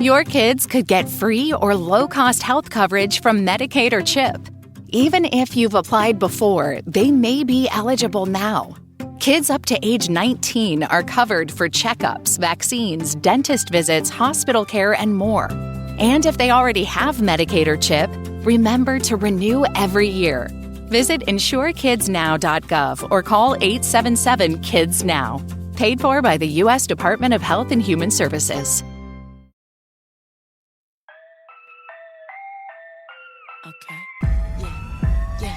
Your kids could get free or low-cost health coverage from Medicaid or CHIP. Even if you've applied before, they may be eligible now. Kids up to age 19 are covered for checkups, vaccines, dentist visits, hospital care, and more. And if they already have Medicaid or CHIP, remember to renew every year. Visit insurekidsnow.gov or call 877-KIDS-NOW. Paid for by the U.S. Department of Health and Human Services. Okay. Yeah.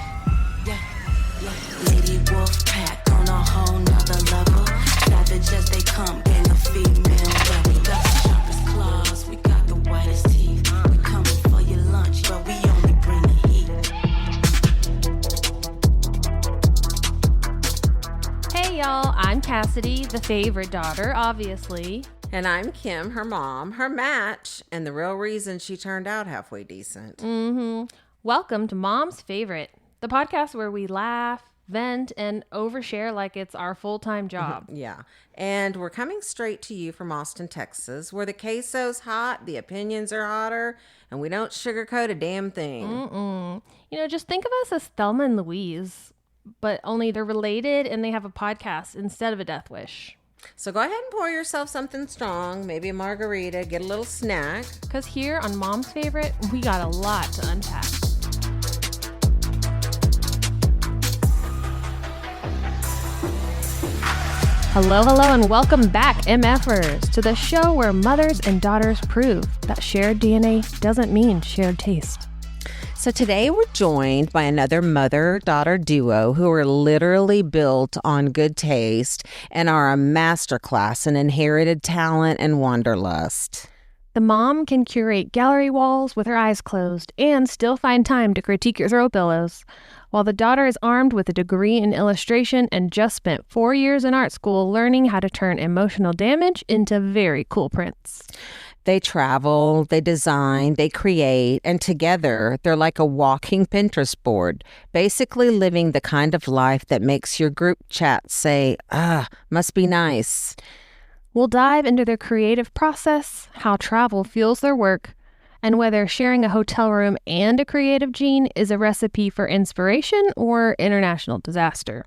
Lady Wolf Pack on a whole nother level. Savage as they come, gang of female rebel. Got the sharpest claws, we got the whitest teeth. We coming for your lunch, but we only bring the heat. Hey y'all, I'm Cassidy, the favorite daughter, obviously. And I'm Kim, her mom, her match, and the real reason she turned out halfway decent. Welcome to Mom's Favorite, the podcast where we laugh, vent, and overshare like it's our full-time job. Yeah. And we're coming straight to you from Austin, Texas, where the queso's hot, the opinions are hotter, and we don't sugarcoat a damn thing. You know, just think of us as Thelma and Louise, but only they're related and they have a podcast instead of a death wish. So go ahead and pour yourself something strong, maybe a margarita, get a little snack. Because here on Mom's Favorite, we got a lot to unpack. Hello, and welcome back, MFers, to the show where mothers and daughters prove that shared DNA doesn't mean shared taste. So today we're joined by another mother-daughter duo who are literally built on good taste and are a masterclass in inherited talent and wanderlust. The mom can curate gallery walls with her eyes closed and still find time to critique your throw pillows, while the daughter is armed with a degree in illustration and just spent 4 years in art school learning how to turn emotional damage into very cool prints. They travel, they design, they create, and together they're like a walking Pinterest board, basically living the kind of life that makes your group chat say, must be nice. We'll dive into their creative process, how travel fuels their work, and whether sharing a hotel room and a creative gene is a recipe for inspiration or international disaster.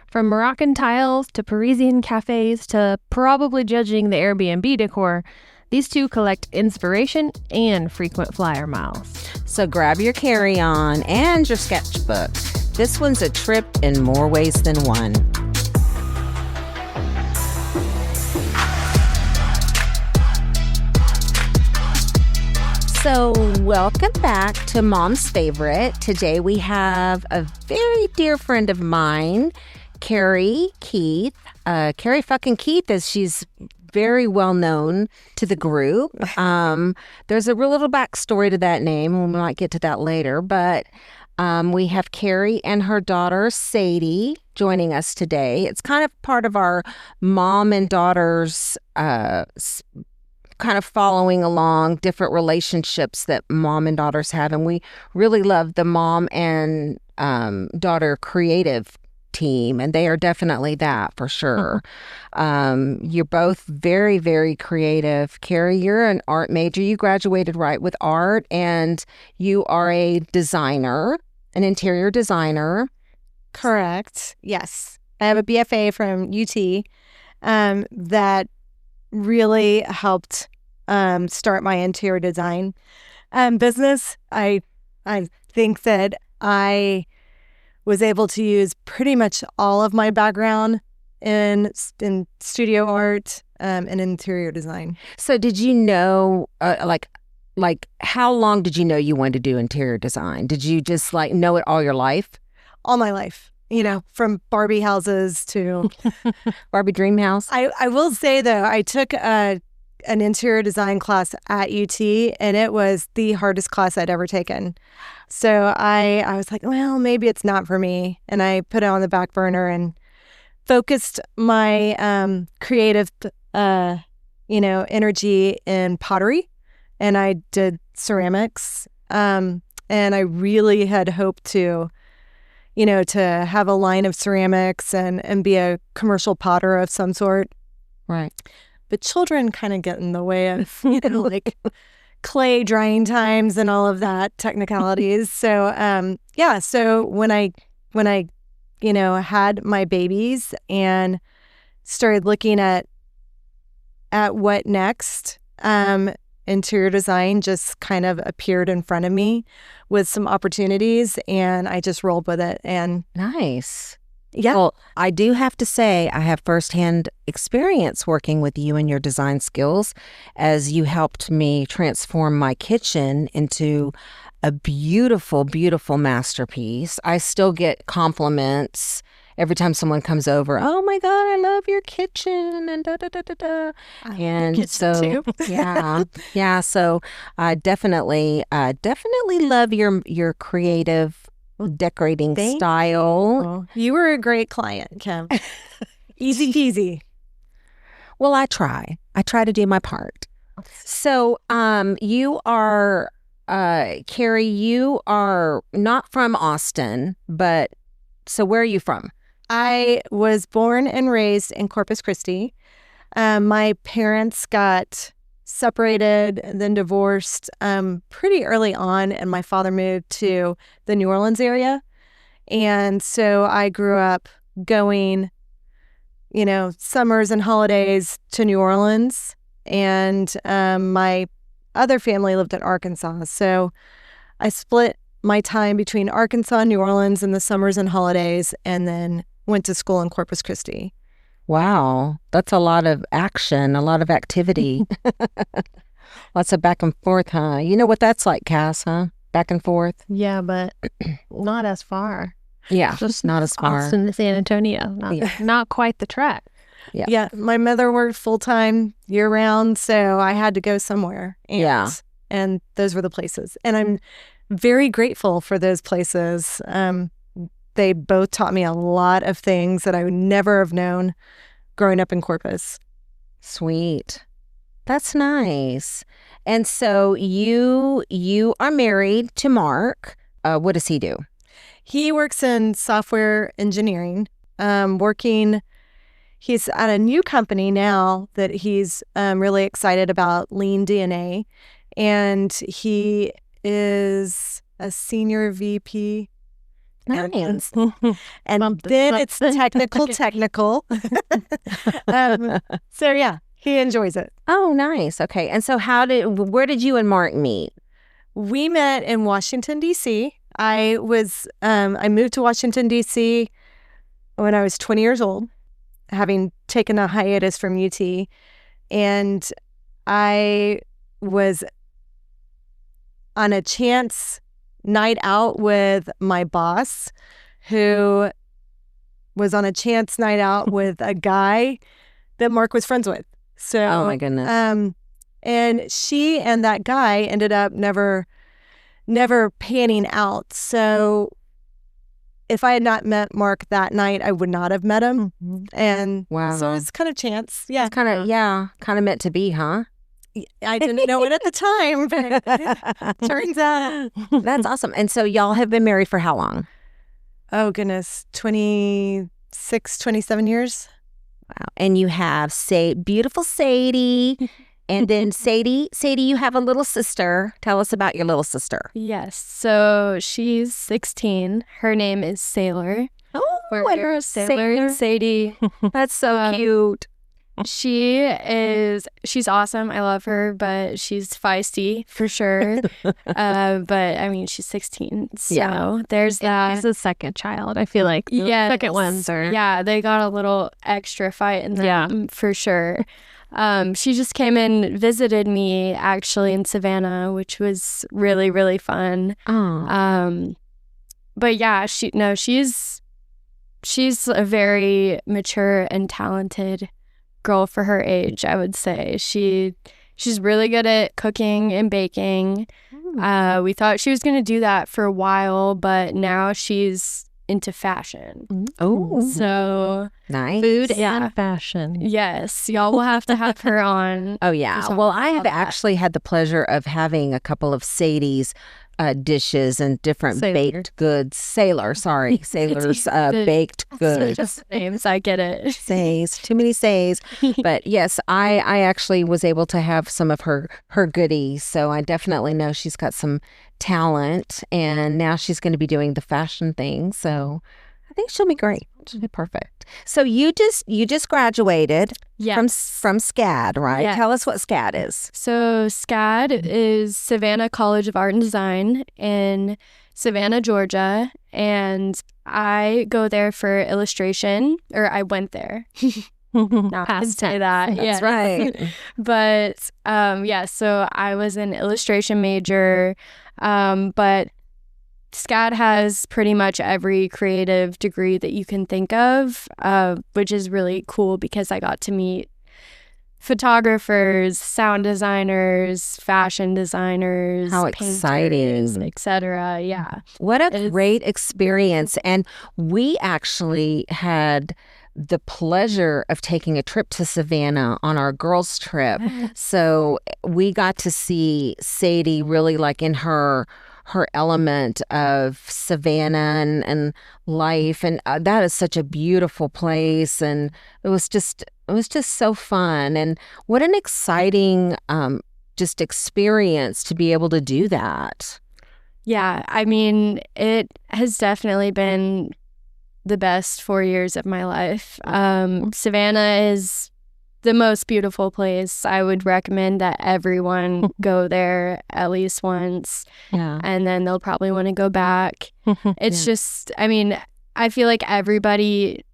From Moroccan tiles to Parisian cafes to probably judging the Airbnb decor, these two collect inspiration and frequent flyer miles. So grab your carry-on and your sketchbook. This one's a trip in more ways than one. So welcome back to Mom's Favorite. Today we have a very dear friend of mine, Carrie Keith. Carrie fucking Keith, as she's very well known to the group. There's a real little backstory to that name. We might get to that later. But we have Carrie and her daughter, Sadie, joining us today. It's kind of part of our mom and daughter's kind of following along different relationships that mom and daughters have. And we really love the mom and daughter creative team, and they are definitely that for sure. You're both very, very creative. Carrie, you're an art major. You graduated right with art, and you are a designer, an interior designer. Correct. Yes. I have a BFA from UT that really helped start my interior design business. I think that I was able to use pretty much all of my background in studio art and interior design. So did you know, like how long did you know you wanted to do interior design? Did you just know it all your life? All my life, from Barbie houses to Barbie Dream House. I will say though, I took an interior design class at UT, and it was the hardest class I'd ever taken. So I was like, well, maybe it's not for me. And I put it on the back burner and focused my creative, energy in pottery. And I did ceramics. And I really had hoped to have a line of ceramics and be a commercial potter of some sort. Right. but children kind of get in the way of, like clay drying times and all of that technicalities. So, so when I, had my babies and started looking at what next, interior design just kind of appeared in front of me with some opportunities, and I just rolled with it. And Nice. yeah, Well, I do have to say I have firsthand experience working with you and your design skills, as you helped me transform my kitchen into a beautiful, beautiful masterpiece. I still get compliments every time someone comes over. Oh my God, I love your kitchen and da da da da da. And so, yeah. So I definitely love your creative decorating style. oh, you were a great client, Kim. Easy peasy. Well, I try to do my part. So, you are, Carrie, you are not from Austin, but so where are you from? I was born and raised in Corpus Christi. My parents got separated and then divorced pretty early on, and my father moved to the New Orleans area. And so I grew up going, summers and holidays to New Orleans, and my other family lived in Arkansas. So I split my time between Arkansas and New Orleans in the summers and holidays, and then went to school in Corpus Christi. Wow, that's a lot of action, a lot of activity. Lots of back and forth, huh? You know what that's like, Cass, huh? Back and forth. Yeah, but not as far. Yeah, Just not as far. Austin to San Antonio. Not quite the track. Yeah, my mother worked full-time year-round, so I had to go somewhere. And those were the places. And I'm very grateful for those places. They both taught me a lot of things that I would never have known growing up in Corpus. Sweet. That's nice. And so you are married to Mark. What does he do? He works in software engineering, he's at a new company now that he's really excited about, Lean DNA. And he is a senior VP. Nice. And then it's technical. So yeah, he enjoys it. Oh, nice. Okay. And so where did you and Mark meet? We met in Washington, D.C. I moved to Washington, D.C. when I was 20 years old, having taken a hiatus from UT. And I was on a chance night out with my boss, who was on a chance night out with a guy that Mark was friends with. So, oh my goodness. And she and that guy ended up never panning out. So if I had not met Mark that night, I would not have met him. And wow. So it's kind of chance. Yeah. It's kind of meant to be, huh? I didn't know it at the time, but turns out. That's awesome. And so y'all have been married for how long? Oh, goodness. 26, 27 years. Wow. And you have beautiful Sadie. And then Sadie, you have a little sister. Tell us about your little sister. Yes. So she's 16. Her name is Sailor. Oh, We're Sailor and Sadie. That's so cute. She's awesome. I love her, but she's feisty for sure. But I mean, she's 16. So there's that. She's the second child. I feel like the second ones are. Yeah, they got a little extra fight in them for sure. She just came and visited me actually in Savannah, which was really, really fun. Oh. But yeah, she's a very mature and talented girl for her age, I would say. She's really good at cooking and baking. We thought she was going to do that for a while, but now she's into fashion. Oh, so nice. Food and fashion. Yes, y'all will have to have her on. Oh yeah. Well, I have actually had the pleasure of having a couple of Sadies dishes and different Sailor. baked goods. Sailor's baked goods. Just names, I get it. Says, too many says. But yes, I actually was able to have some of her goodies. So I definitely know she's got some talent, and now she's going to be doing the fashion thing. So I think she'll be great. She'll be perfect. So you just graduated from SCAD, right? Yes. Tell us what SCAD is. So SCAD is Savannah College of Art and Design in Savannah, Georgia, and I go there for illustration, or I went there. Not to say that. That's right. But so I was an illustration major, but SCAD has pretty much every creative degree that you can think of, which is really cool because I got to meet photographers, sound designers, fashion designers, How painters, exciting. etc. Yeah. What a great experience. And we actually had the pleasure of taking a trip to Savannah on our girls' trip. So we got to see Sadie really like in her element of Savannah and life, and that is such a beautiful place, and it was just so fun, and what an exciting just experience to be able to do that. Yeah, I mean, it has definitely been the best 4 years of my life. Savannah is the most beautiful place. I would recommend that everyone go there at least once. Yeah. And then they'll probably want to go back. It's just, I mean, I feel like everybody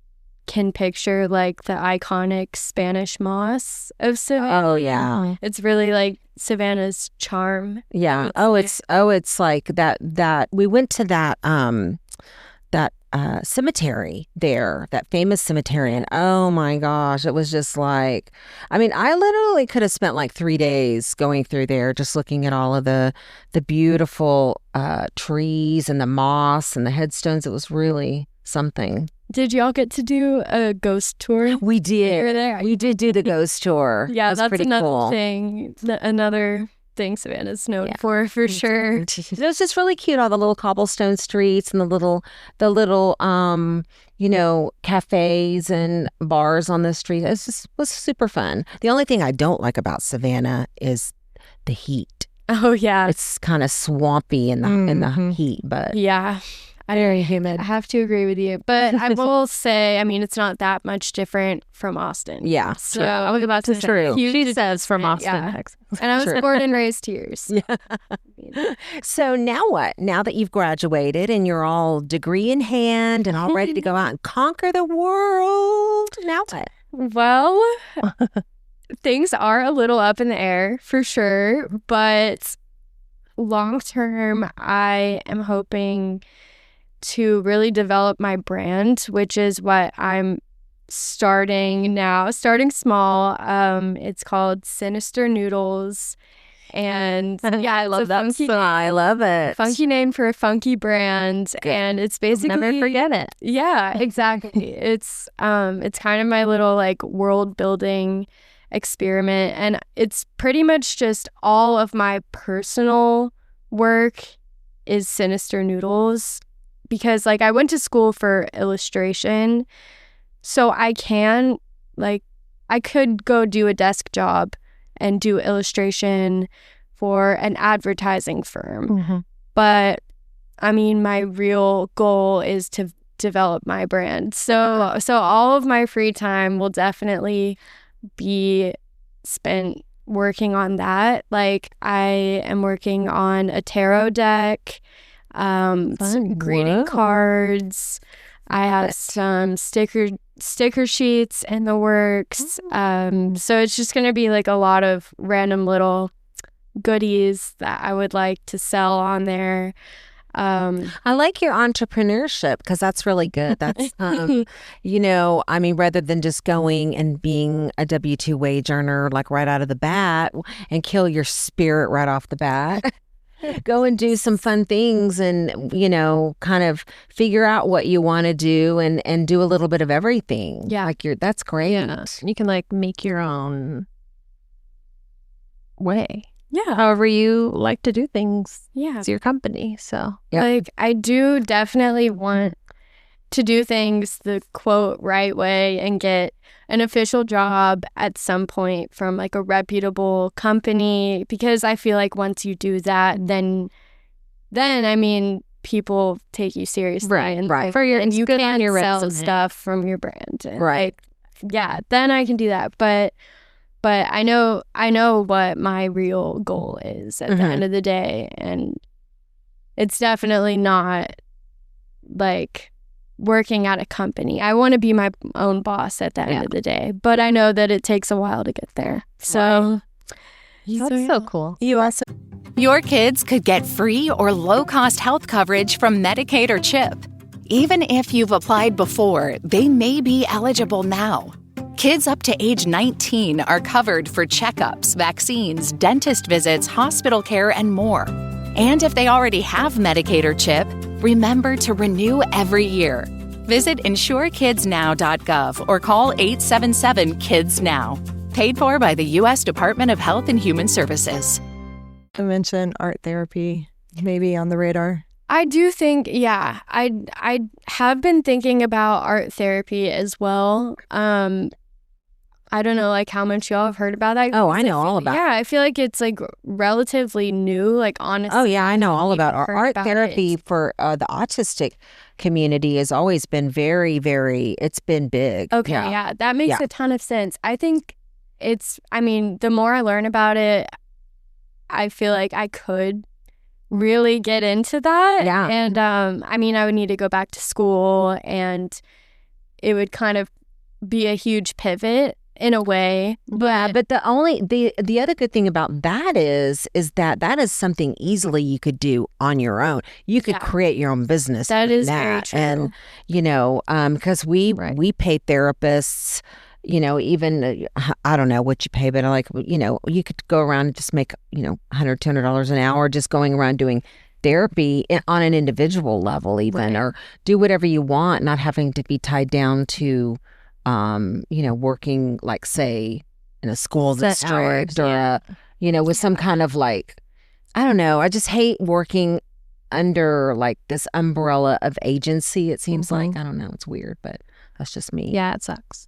can picture like the iconic Spanish moss of Savannah. Oh yeah. It's really like Savannah's charm. Yeah. It's like that we went to that cemetery there, that famous cemetery, and oh my gosh, it was just like, I mean, I literally could have spent like 3 days going through there just looking at all of the beautiful trees and the moss and the headstones. It was really something. Did y'all get to do a ghost tour? We did. You were there? We did do the ghost tour. Yeah, that's pretty another cool. thing. Another thing Savannah's known for sure. It was just really cute, all the little cobblestone streets and the little cafes and bars on the street. It was super fun. The only thing I don't like about Savannah is the heat. Oh yeah, It's kind of swampy in the heat, but yeah. Very humid. I have to agree with you, but I will say, I mean, it's not that much different from Austin. yeah. So I was about to say, True. She says from Austin, yeah. Texas. And I was True. born and raised here. So. Yeah. So now what? Now that you've graduated and you're all degree in hand and all ready to go out and conquer the world, now what? Well, things are a little up in the air for sure, but long term, I am hoping to really develop my brand, which is what I'm starting now, starting small. It's called Sinister Noodles. And yeah, I love that. I love it. Funky name for a funky brand. Good. And it's basically Never forget it. Yeah, exactly. It's kind of my little like world building experiment, and it's pretty much just all of my personal work is Sinister Noodles, because like I went to school for illustration, so I could go do a desk job and do illustration for an advertising firm. But I mean, my real goal is to develop my brand. So all of my free time will definitely be spent working on that. Like I am working on a tarot deck, some greeting cards. I have some sticker sheets in the works. So it's just going to be like a lot of random little goodies that I would like to sell on there. I like your entrepreneurship because that's really good. That's, I mean, rather than just going and being a W-2 wage earner, like right out of the bat and kill your spirit right off the bat, go and do some fun things and, kind of figure out what you want to do and do a little bit of everything. Yeah. Like that's great. Yeah. You can like make your own way. Yeah. however you like to do things. Yeah. It's your company. So Yep. Like, I do definitely want to do things the quote right way and get an official job at some point from like a reputable company, because I feel like once you do that, then I mean, people take you seriously. Right, and right. For your, and you good on can your sell resume. stuff from your brand. And Right. like, yeah, then I can do that. But I know what my real goal is at the Mhm. end of the day, and it's definitely not like working at a company. I want to be my own boss at the end Yeah. of the day, but I know that it takes a while to get there. So That's so cool. You also Your kids could get free or low-cost health coverage from Medicaid or CHIP. Even if you've applied before, they may be eligible now. Kids up to age 19 are covered for checkups, vaccines, dentist visits, hospital care, and more. And if they already have Medicaid or CHIP, remember to renew every year. Visit insurekidsnow.gov or call 877-KIDS-NOW. Paid for by the U.S. Department of Health and Human Services. mention art therapy maybe on the radar. I do think, yeah, I have been thinking about art therapy as well. I don't know, like, how much y'all have heard about that. Oh, I know all about it. Yeah, I feel like it's like relatively new, like, honestly. Oh, yeah, I know all about I've heard art about therapy it. for the autistic community has always been very, very, it's been big. Okay, yeah, that makes Yeah. a ton of sense. I think I mean, the more I learn about it, I feel like I could really get into that. Yeah. And I mean, I would need to go back to school, and it would kind of be a huge pivot in a way. Yeah, but the other good thing about that is that is something easily you could do on your own. You could Yeah. create your own business. That with is very true. And because we pay therapists, even I don't know what you pay, but like you could go around and just make $100, $200 an hour just going around doing therapy on an individual level, even, or do whatever you want, not having to be tied down to working, like, say, in a school Set district hours, or with some kind of, like, I don't know. I just hate working under like this umbrella of agency. It seems like, I don't know. It's weird, but that's just me. Yeah, it sucks.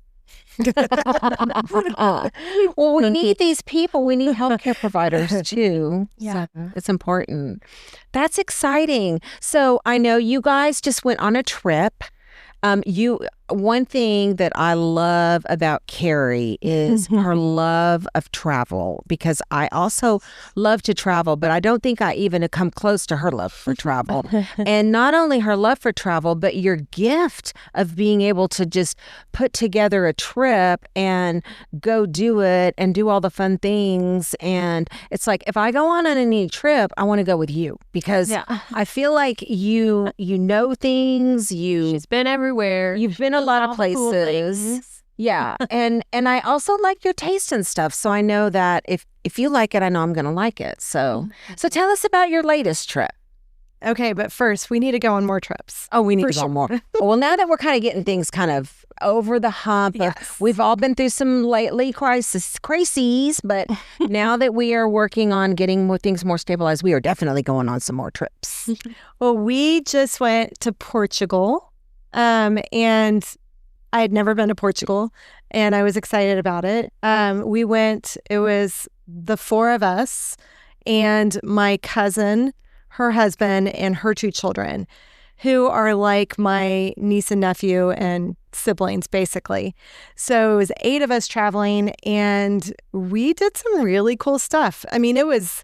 Well, we need these people. We need healthcare providers too. Yeah. So it's important. That's exciting. So I know you guys just went on a trip. One thing that I love about Carrie is her love of travel, because I also love to travel, but I don't think I even come close to her love for travel. And not only her love for travel, but your gift of being able to just put together a trip and go do it and do all the fun things. And it's like, if I go on any trip, I want to go with you, because I feel like you know things. She's been everywhere. You've been a lot of All the cool places. things. Yeah. And I also like your taste and stuff. So I know that if you like it, I know I'm going to like it. So tell us about your latest trip. Okay, but first we need to go on more trips. Oh, we need For to go sure. more. Well, now that we're kind of getting things kind of over the hump, we've all been through some lately crises, but now that we are working on getting more things more stabilized, we are definitely going on some more trips. Well, we just went to Portugal, and I had never been to Portugal, and I was excited about it. We went, it was the four of us and my cousin, her husband, and her two children, who are like my niece and nephew and siblings, basically. So it was 8 of us traveling, and we did some really cool stuff. I mean, it was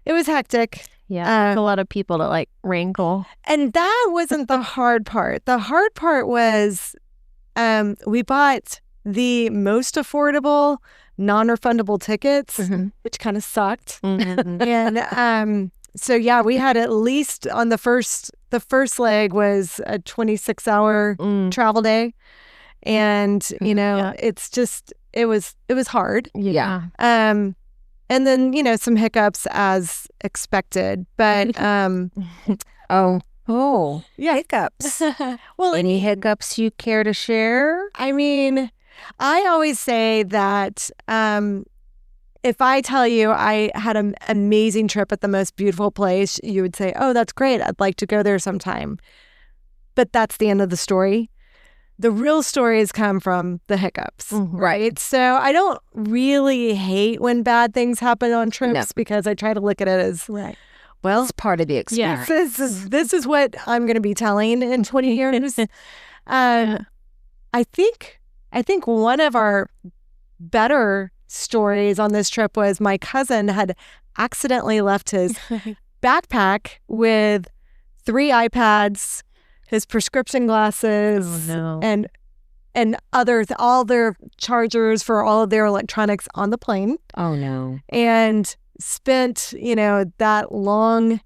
hectic. Yeah, a lot of people to like wrangle. And that wasn't the hard part. The hard part was we bought the most affordable, non-refundable tickets, which kind of sucked. And so, yeah, we had at least on the first leg was a 26-hour travel day. And, it's just, it was hard. Yeah. And then, some hiccups as expected. But Oh, yeah, hiccups. well, Any hiccups you care to share? I mean, I always say that if I tell you I had an amazing trip at the most beautiful place, you would say, oh, that's great. I'd like to go there sometime. But that's the end of the story. The real stories come from the hiccups, right? So I don't really hate when bad things happen on trips because I try to look at it as, well, It's part of the experience. this is what I'm going to be telling in 20 years. I think one of our better stories on this trip was my cousin had accidentally left his backpack with 3 iPads, his prescription glasses, and all their chargers for all of their electronics on the plane. Oh, no. And spent, that long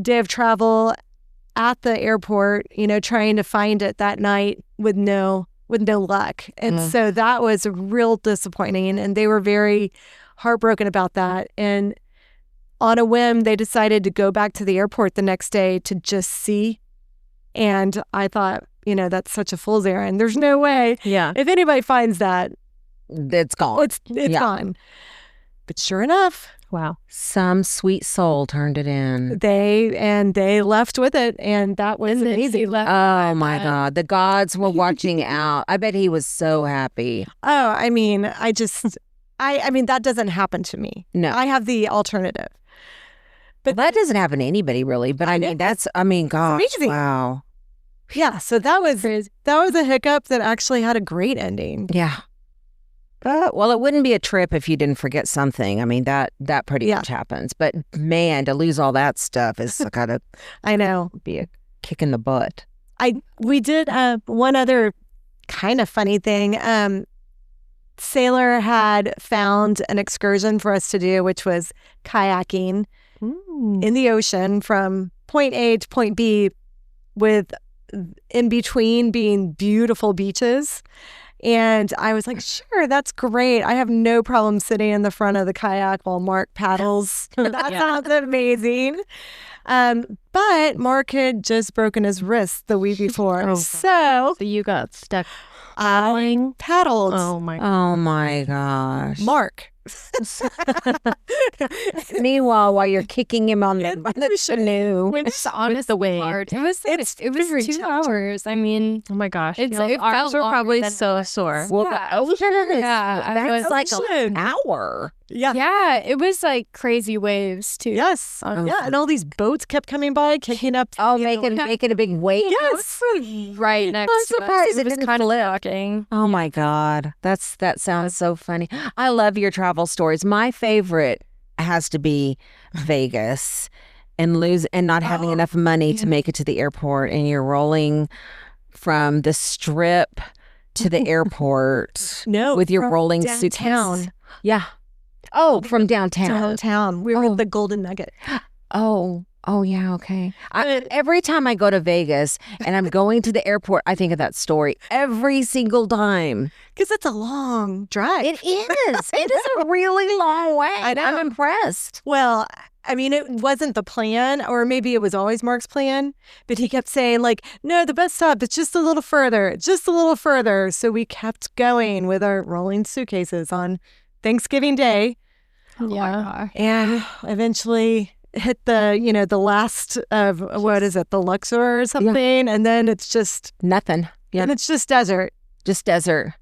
day of travel at the airport, trying to find it that night with no luck. And so that was real disappointing. And they were very heartbroken about that. And on a whim, they decided to go back to the airport the next day to just see. And I thought, that's such a fool's errand. There's no way. Yeah. If anybody finds that, It's gone. it's gone. But sure enough, Wow. Some sweet soul turned it in. they left with it, and that was amazing. Oh, my God. The gods were watching out. I bet he was so happy. Oh, I mean, that doesn't happen to me. No. I have the alternative. But that doesn't happen to anybody, really. But gosh, amazing. wow. Yeah, so that was a hiccup that actually had a great ending. Yeah. Well, it wouldn't be a trip if you didn't forget something. I mean, that pretty much happens. But man, to lose all that stuff is gotta I know. be a kick in the butt. We did one other kind of funny thing. Sailor had found an excursion for us to do, which was kayaking in the ocean from point A to point B, with in between being beautiful beaches. And I was like, sure, that's great. I have no problem sitting in the front of the kayak while Mark paddles. That sounds amazing. But Mark had just broken his wrist the week before. So you got stuck. I paddled. Oh my gosh. Mark. Meanwhile, while you're kicking him on the canoe, It's honest the way. It was 2 hours. I mean, Oh my gosh. It Your felt arms were longer probably than so that. sore. well, Yeah, that's like an hour. yeah, it was like crazy waves too. Yes. Yeah, and all these boats kept coming by, kicking up. Oh, making a big wave. Yes. Right next I'm to us. surprised it was didn't kind of flip. shocking. Oh my God. That sounds so funny. I love your travel stories. My favorite has to be Vegas and not having enough money to make it to the airport, and you're rolling from the strip to the airport No, with your from rolling downtown. suitcase. Yeah. Oh, from downtown. Downtown. We were at the Golden Nugget. Oh, yeah, okay. Every time I go to Vegas and I'm going to the airport, I think of that story every single time. Because it's a long drive. It is. It is a really long way. I know. I'm impressed. Well, I mean, it wasn't the plan, or maybe it was always Mark's plan, but he kept saying, like, no, the bus stop, it's just a little further, just a little further. So we kept going with our rolling suitcases on Thanksgiving Day. Yeah. And eventually hit the last of, what is it, the Luxor or something. And then it's just Nothing. Yeah. and it's just desert. Just desert.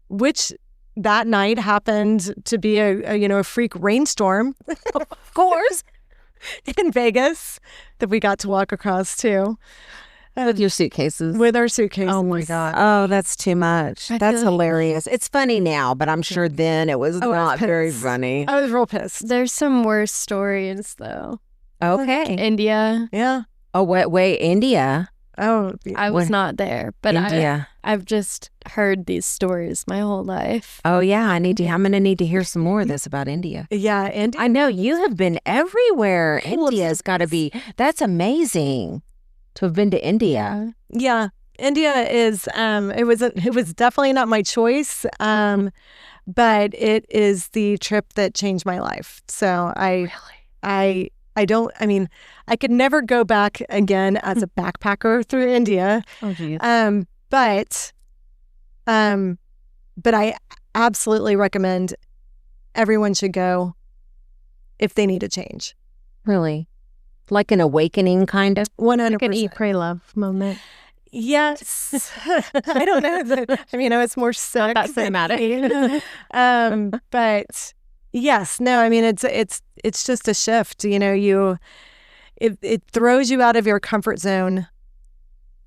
Which that night happened to be a freak rainstorm, of course, in Vegas that we got to walk across too. With your suitcases. With our suitcases. Oh my God. Oh, that's too much. I That's feel like- hilarious. It's funny now, but I'm sure then it was I was not very pissed. funny. I was real pissed. There's some worse stories though. Okay. India. Yeah. Oh, wait, India. Oh, I was What- not there, but India. I've just heard these stories my whole life. Oh, yeah. I'm going to need to hear some more of this about India. yeah. And I know you have been everywhere. India's got to be, that's amazing to have been to India. yeah, India is. It was definitely not my choice. But it is the trip that changed my life. So I don't. I mean, I could never go back again as a backpacker through India. Oh geez. But I absolutely recommend everyone should go if they need a change. Really? Like an awakening, kind of? 100%. Like an eat, pray, love moment. Yes. I don't know. I mean, I was more stuck. That's cinematic. But yes, no, I mean, it's just a shift. It throws you out of your comfort zone,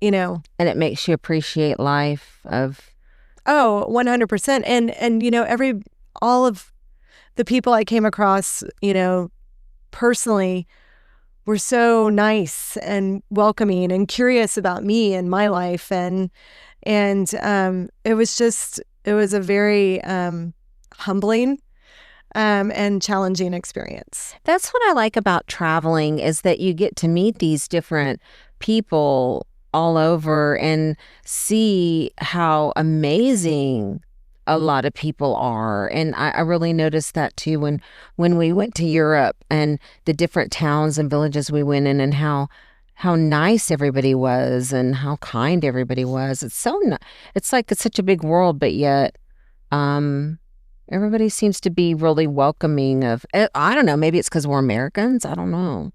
And it makes you appreciate life of... Oh, 100%. And all of the people I came across, personally were so nice and welcoming and curious about me and my life. And it was a very humbling and challenging experience. That's what I like about traveling, is that you get to meet these different people all over and see how amazing a lot of people are. And I really noticed that too when we went to Europe and the different towns and villages we went in, and how nice everybody was and how kind everybody was. It's like it's such a big world, but yet everybody seems to be really welcoming of, I don't know, maybe it's because we're Americans. I don't know.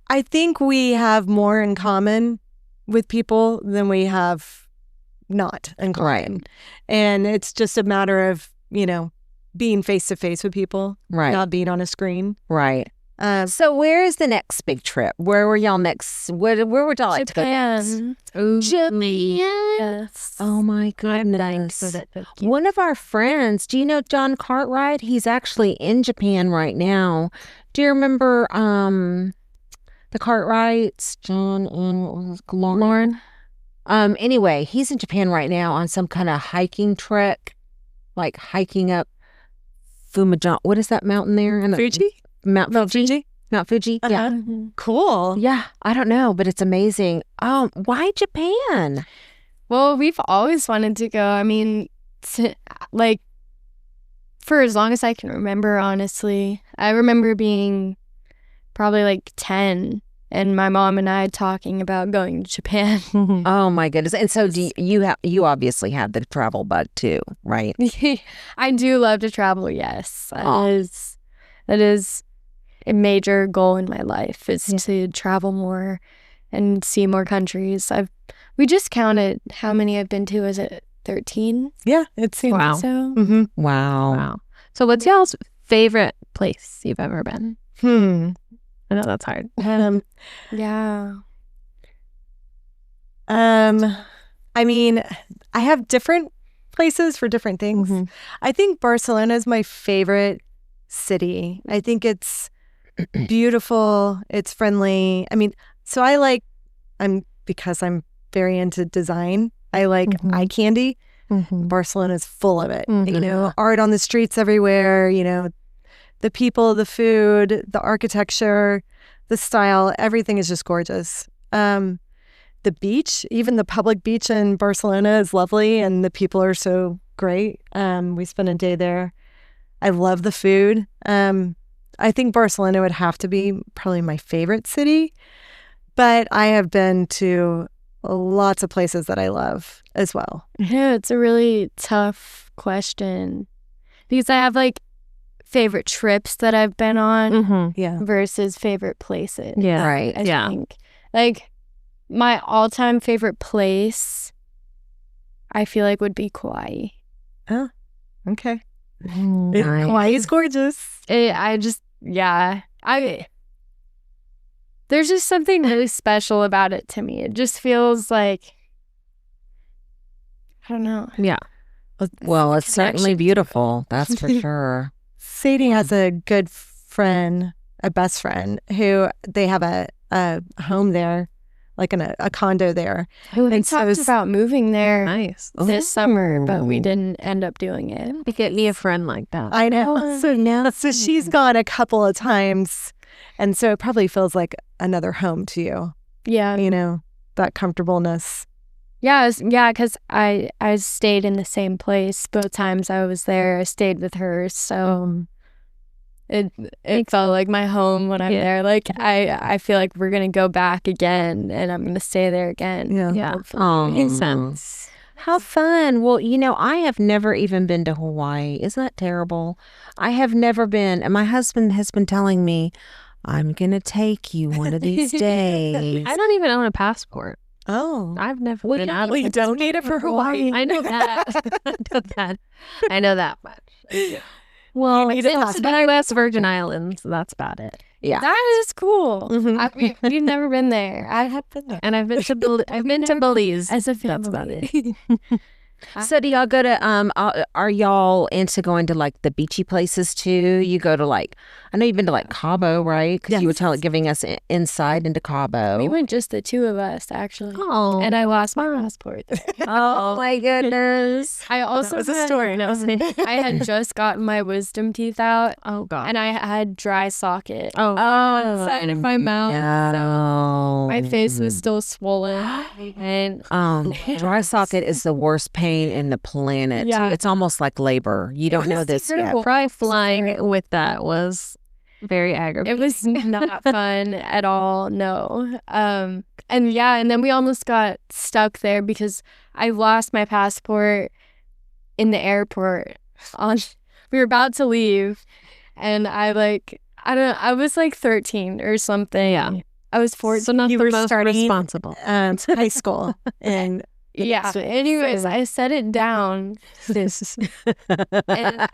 I think we have more in common with people than we have not in common. Right. And it's just a matter of, being face to face with people, Right. not being on a screen. Right. So where is the next big trip? Where were y'all next? Where would y'all like to go? Japan. Japan. Yes. Oh my goodness. One of our friends, do you know John Cartwright? He's actually in Japan right now. Do you remember the Cartwrights? John and what was it, Lauren? Anyway, he's in Japan right now on some kind of hiking trek, like hiking up Fujian. What is that mountain there? Fuji? Mount Fuji? Mount Fuji? Yeah. Cool. Yeah. I don't know, but it's amazing. Why Japan? Well, we've always wanted to go. I mean, like, for as long as I can remember, honestly. I remember being probably like 10 and my mom and I talking about going to Japan. Oh my goodness. And so you obviously had the travel bug too, right? I do love to travel, yes. That is a major goal in my life, is to travel more and see more countries. We just counted how many I've been to. Is it 13? Yeah, it seems Wow. So Mm-hmm. Wow. So what's y'all's favorite place you've ever been? I know that's hard. yeah. I mean, I have different places for different things. Mm-hmm. I think Barcelona is my favorite city. I think it's beautiful. It's friendly. I mean, so because I'm very into design, I like eye candy. Barcelona is full of it. Art on the streets everywhere, the people, the food, the architecture, the style, everything is just gorgeous. The beach, even the public beach in Barcelona is lovely, and the people are so great. We spent a day there. I love the food. I think Barcelona would have to be probably my favorite city, but I have been to lots of places that I love as well. Yeah, it's a really tough question because I have like favorite trips that I've been on Yeah. versus favorite places. Yeah. Right. I think. Like, my all-time favorite place, I feel like, would be Kauai. Okay. Nice. Hawaii is gorgeous. There's just something really special about it to me. It just feels like, I don't know. Yeah. Well, it's certainly beautiful. That's for sure. Sadie has a good friend, a best friend, who they have a home there, like a condo there. We And so talked it's- about moving there Nice. this summer, but we didn't end up doing it. Get me a friend like that. I know. So she's gone a couple of times, and so it probably feels like another home to you. Yeah. That comfortableness. Yeah, because I stayed in the same place both times I was there. I stayed with her, so it felt like my home when I'm there. Like, I feel like we're gonna go back again, and I'm gonna stay there again. Yeah. Yeah. hopefully. Oh, Makes sense. How fun. Well, I have never even been to Hawaii. Isn't that terrible? I have never been. And my husband has been telling me, I'm going to take you one of these days. I don't even own a passport. Oh. I've never Well, been yeah, out of Well, you don't need it for Hawaii. I know that. I know that much. Well, need a it's the U.S. Virgin Islands. That's about it. Yeah. That is cool. Mhm. We've never been there. I have been there And I've been to Belize. as a That's about family. it. So do y'all go to, are y'all into going to like the beachy places too? You go to like, I know you've been to like Cabo, right? Because you were giving us insight into Cabo. We went just the two of us, actually. Oh, And I lost my passport. Oh my goodness. I also That was a story. No, I had just gotten my wisdom teeth out, oh God. and I had dry socket. Oh, Inside of my mouth. No. My face was still swollen. And Dry socket is the worst pain in the planet. Yeah. It's almost like labor. You don't know this yet. terrible. probably flying with that was very aggravating. it was not fun at all. No. And then we almost got stuck there because I lost my passport in the airport. We were about to leave, and I was like 13 or something. Yeah. I was 14. So not You the were most starting, responsible. high school. And Yeah. Anyways, I set it down. And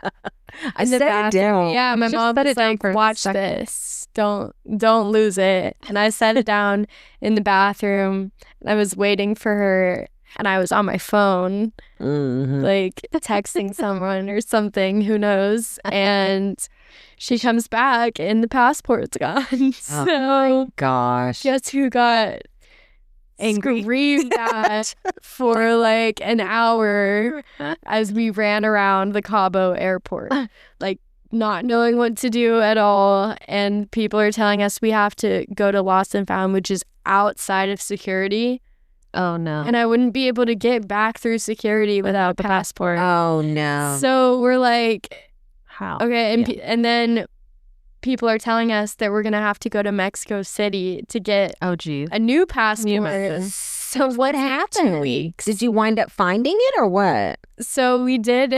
I set it down. Yeah, my Just mom set was it down like, for a "Watch second." this. Don't lose it." And I set it down in the bathroom. And I was waiting for her, and I was on my phone, Mhm. like texting someone or something. Who knows? And she comes back, and the passport's gone. So Gosh. guess who got Angry. screamed at for like an hour as we ran around the Cabo airport, like not knowing what to do at all. And people are telling us we have to go to Lost and Found, which is outside of security. Oh no. And I wouldn't be able to get back through security without a passport. Oh no. So we're like, How? okay. And then people are telling us that we're going to have to go to Mexico City to get Oh geez. a new Can you passport. imagine? So what happened? 2 weeks. Did you wind up finding it or what? So we did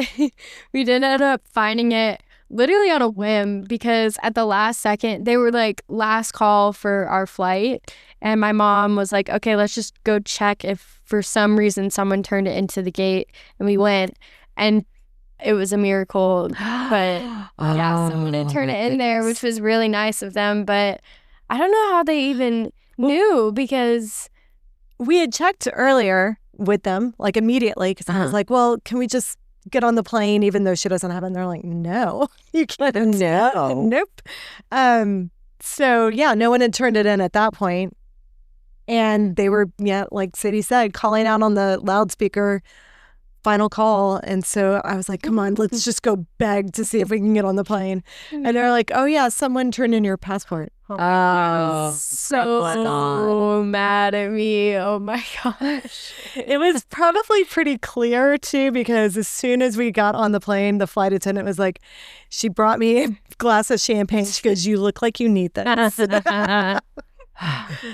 end up finding it literally on a whim, because at the last second they were like, last call for our flight, and my mom was like, okay, let's just go check if for some reason someone turned it into the gate. And we went, and it was a miracle. But yeah, someone had turned it in there, which was really nice of them. But I don't know how they even knew, because we had checked earlier with them, like immediately, because I was like, well, can we just get on the plane even though she doesn't have it? And they're like, no, you can't. No. Nope. So yeah, no one had turned it in at that point. And they were, like Sadie said, calling out on the loudspeaker, final call. And so I was like, come on, let's just go beg to see if we can get on the plane. And they're like, oh yeah, someone turned in your passport. Oh. so mad at me. Oh my gosh. It was probably pretty clear too, because as soon as we got on the plane, the flight attendant was like, she brought me a glass of champagne. She goes, you look like you need this.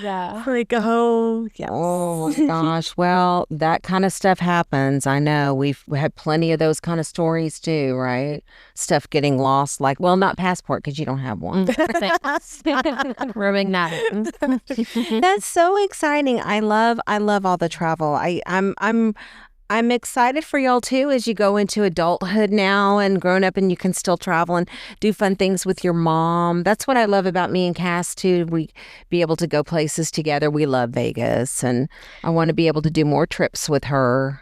Yeah. Like, oh, yes. Oh my gosh. Well, that kind of stuff happens. I know we had plenty of those kind of stories too, right? Stuff getting lost, like, well, not passport because you don't have one. Rubbing that. That's so exciting. I love all the travel. I'm excited for y'all too as you go into adulthood now and grown up, and you can still travel and do fun things with your mom. That's what I love about me and Cass too. We be able to go places together. We love Vegas, and I want to be able to do more trips with her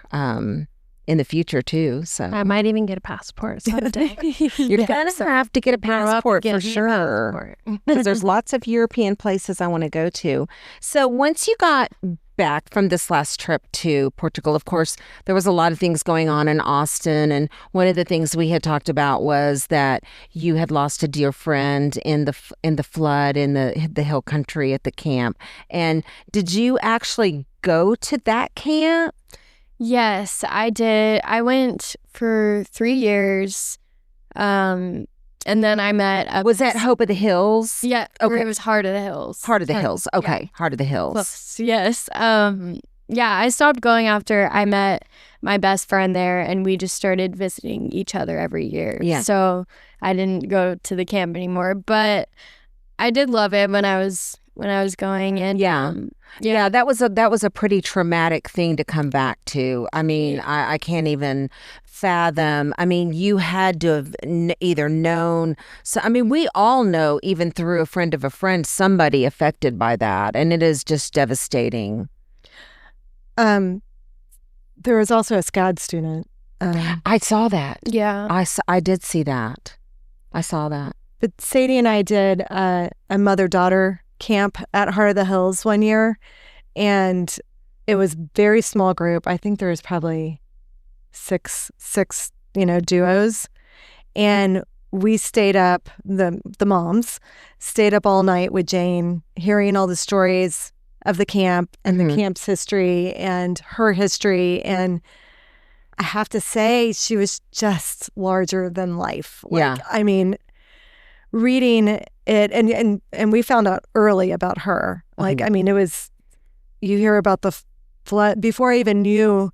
in the future too. So I might even get a passport someday. you're gonna have to get a passport for sure, because there's lots of European places I want to go to. So once you got back from this last trip to Portugal, of course, there was a lot of things going on in Austin. And one of the things we had talked about was that you had lost a dear friend in the flood in the hill country at the camp. And did you actually go to that camp? Yes, I did. I went for 3 years. And then I met Was that Hope of the Hills? Yeah. Okay. It was Heart of the Hills. Heart of the Hills. Okay. Yeah. Heart of the Hills. Close. Yes. Yeah, I stopped going after I met my best friend there, and we just started visiting each other every year. Yeah. So I didn't go to the camp anymore, but I did love it when I was going. And yeah, that was a pretty traumatic thing to come back to. I mean, I can't even fathom. I mean, you had to have either known. So, I mean, we all know, even through a friend of a friend, somebody affected by that, and it is just devastating. There was also a SCAD student. I saw that. Yeah. I did see that. I saw that. But Sadie and I did a mother-daughter camp at Heart of the Hills one year, and it was very small group. I think there was probably six duos, and we stayed up. The moms stayed up all night with Jane, hearing all the stories of the camp and the camp's history and her history. And I have to say, she was just larger than life. I mean, reading it, and we found out early about her. I mean, it was, you hear about the flood. Before I even knew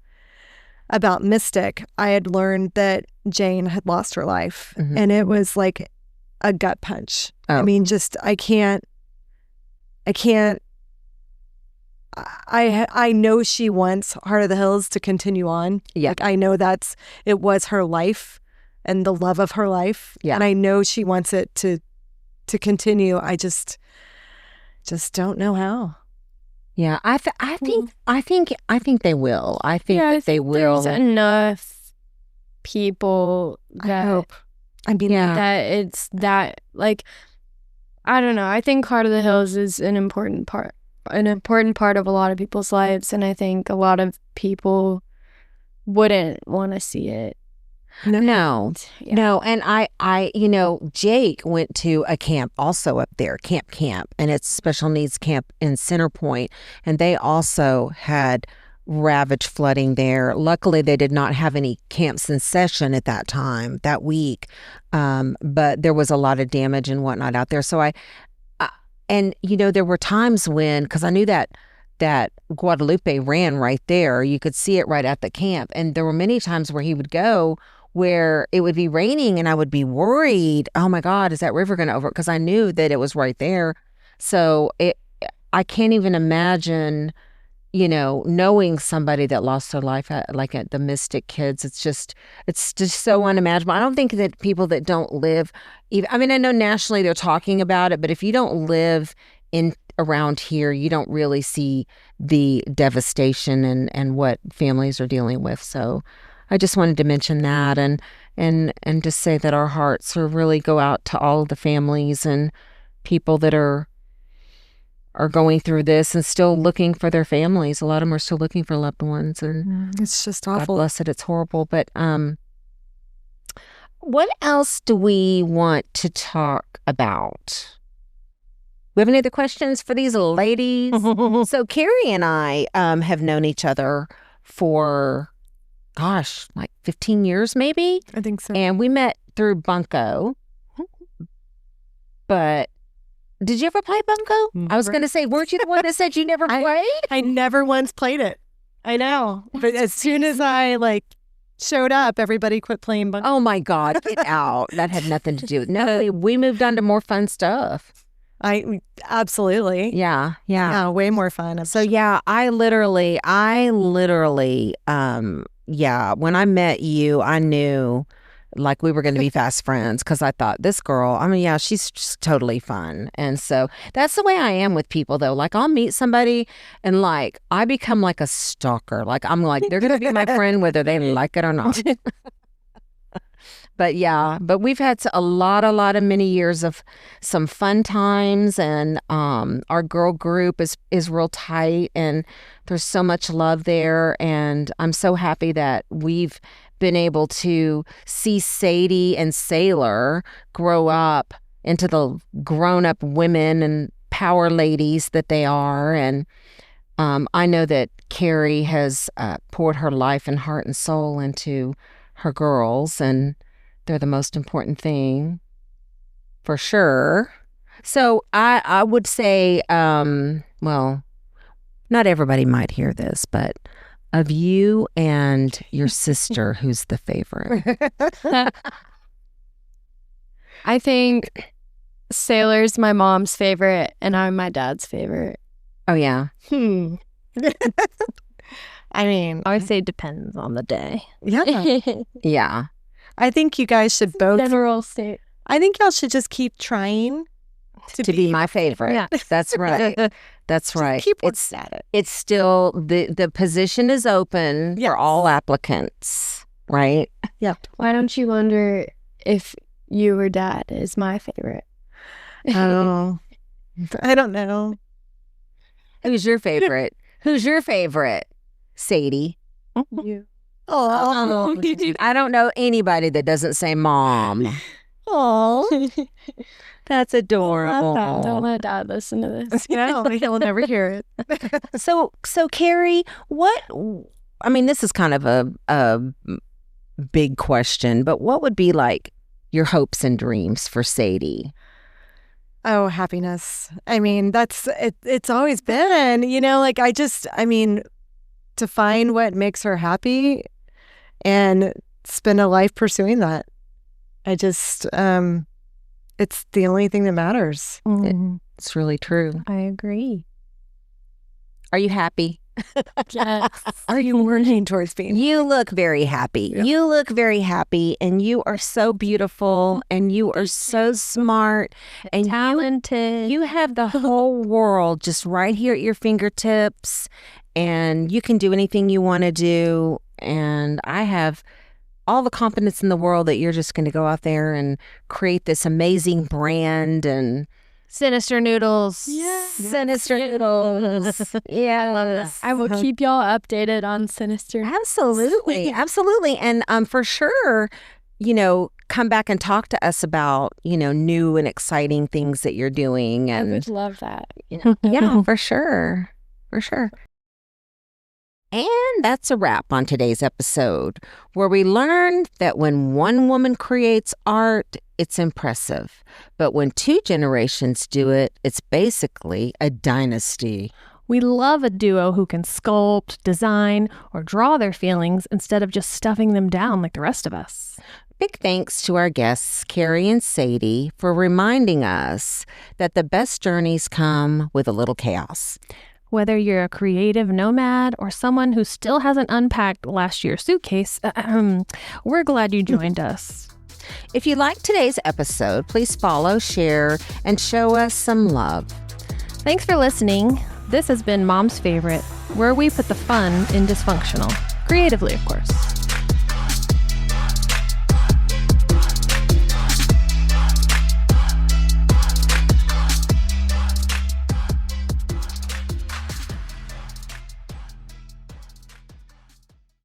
about Mystic, I had learned that Jane had lost her life. And it was like a gut punch. I mean, just, I know she wants Heart of the Hills to continue on. Yeah. Like, I know it was her life and the love of her life. Yeah. And I know she wants it to continue. I just don't know how. Yeah, I think they will. I think they will. There's enough people that I hope. I mean, that it's that, like, I don't know. I think Heart of the Hills is an important part of a lot of people's lives, and I think a lot of people wouldn't want to see it. No. And I Jake went to a camp also up there, camp, and it's special needs camp in Center Point, and they also had ravaged flooding there. Luckily, they did not have any camps in session at that time, that week, but there was a lot of damage and whatnot out there. So there were times when, because I knew that Guadalupe ran right there, you could see it right at the camp, and there were many times where he would go where it would be raining and I would be worried, oh my God, is that river going to over? Because I knew that it was right there. So I can't even imagine, knowing somebody that lost their life at the Mystic Kids. It's just so unimaginable. I don't think that people that don't live, I mean, I know nationally they're talking about it, but if you don't live around here, you don't really see the devastation and what families are dealing with. So I just wanted to mention that and just say that our hearts really go out to all of the families and people that are going through this and still looking for their families. A lot of them are still looking for loved ones, and it's just awful. God bless it. It's horrible. But what else do we want to talk about? We have any other questions for these ladies? So Carrie and I have known each other for, gosh, like 15 years maybe? I think so. And we met through Bunko. But did you ever play Bunko? I was going to say, weren't you the one that said you never played? I never once played it. I know. But as soon as I showed up, everybody quit playing Bunko. Oh my God, get out. That had nothing to do with it. No, we moved on to more fun stuff. Absolutely. Yeah. Way more fun. So yeah, I literally, when I met you, I knew we were going to be fast friends, because I thought, this girl, I mean, yeah, she's just totally fun. And so that's the way I am with people, though. I'll meet somebody and I become like a stalker. I'm they're going to be my friend whether they like it or not. But we've had a lot of many years of some fun times, and our girl group is real tight, and there's so much love there, and I'm so happy that we've been able to see Sadie and Sailor grow up into the grown-up women and power ladies that they are, and I know that Carrie has poured her life and heart and soul into her girls, and they're the most important thing, for sure. So I would say, well, not everybody might hear this, but Of you and your sister, who's the favorite? I think Sailor's my mom's favorite, and I'm my dad's favorite. Oh, yeah. I mean, I would say depends on the day. yeah. Yeah. I think you guys should both. General state. I think y'all should just keep trying To be my favorite. Yeah. That's right. That's right. Keep working at it. It's still, the position is open Yes. for all applicants, right? Yep. Why don't you wonder if you or dad is my favorite? Oh, I don't know. Who's your favorite? Who's your favorite? Sadie. You. Oh, I don't know anybody that doesn't say mom. oh. That's adorable. Don't let dad listen to this. No, he'll never hear it. So Carrie, this is kind of a big question, but what would be like your hopes and dreams for Sadie? Oh, happiness. I mean, that's it. It's always been, to find what makes her happy and spend a life pursuing that. It's the only thing that matters. It's really true. I agree. Are you happy? Yes. Are you working towards being? You look very happy. Yeah. You look very happy, and you are so beautiful, and you are so smart, and Talented. you have the whole world just right here at your fingertips, and you can do anything you want to do. And I have all the confidence in the world that you're just going to go out there and create this amazing brand and Sinister Noodles. Sinister Noodles. Yeah. I will keep y'all updated on Sinister. Absolutely. Absolutely. And for sure, come back and talk to us about, new and exciting things that you're doing. I And would love that. yeah, for sure. For sure. And that's a wrap on today's episode, where we learned that when one woman creates art, it's impressive. But when two generations do it, it's basically a dynasty. We love a duo who can sculpt, design, or draw their feelings instead of just stuffing them down like the rest of us. Big thanks to our guests, Carrie and Sadie, for reminding us that the best journeys come with a little chaos. Whether you're a creative nomad or someone who still hasn't unpacked last year's suitcase, we're glad you joined us. If you liked today's episode, please follow, share, and show us some love. Thanks for listening. This has been Mom's Favorite, where we put the fun in dysfunctional. Creatively, of course.